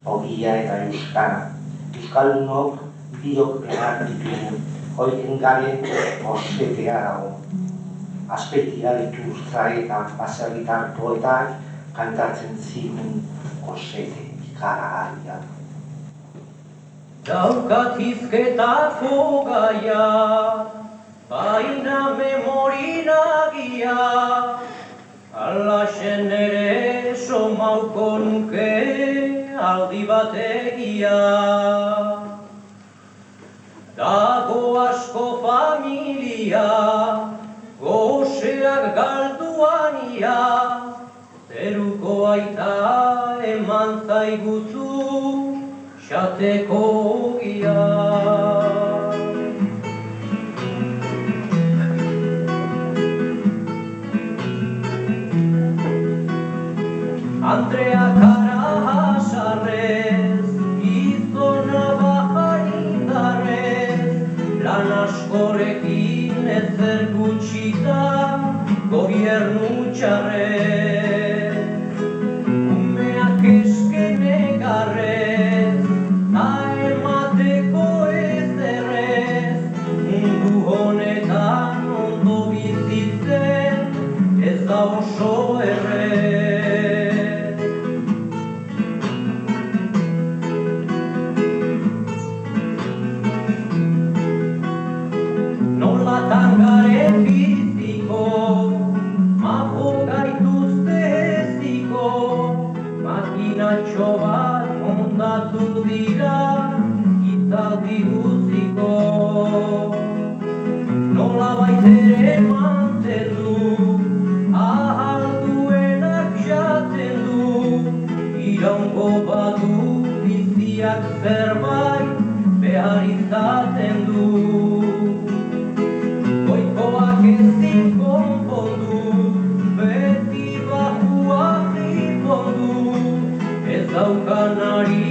Ogia eta euskara. Euskaldunok biok behar ditugu, horien gabe ospetea dago. Azpetia dituzta eta baserritar poetak kantatzen zigun osete ikaragarria. Daukat hizketako gaia, baina memorinagia, alaxen ere somauko nuke aldi bategia. Dago asko familia, goseak galduania, zeruko aita eman zaiguzu, xateko ogia. Andrea Karahasarrez, gizona bajarindarrez, lan askorekin ezer gutxita, gobiernu txarrez. Umeak eskene garrez, ta emateko ezerrez, mundu honetan ondo bizitzen, ez da oso errez. Nolatan garen biziko, mapo gaituzte eziko, makinatxo bat ondatu dira, hitzaldi guziko. Nola baitere mantendu, ahal duenak jaten du, iraungo badu biziak zerbait behar izaten du. Goikoak ezin konpondu, beti bajuak ipondu, ez daukanari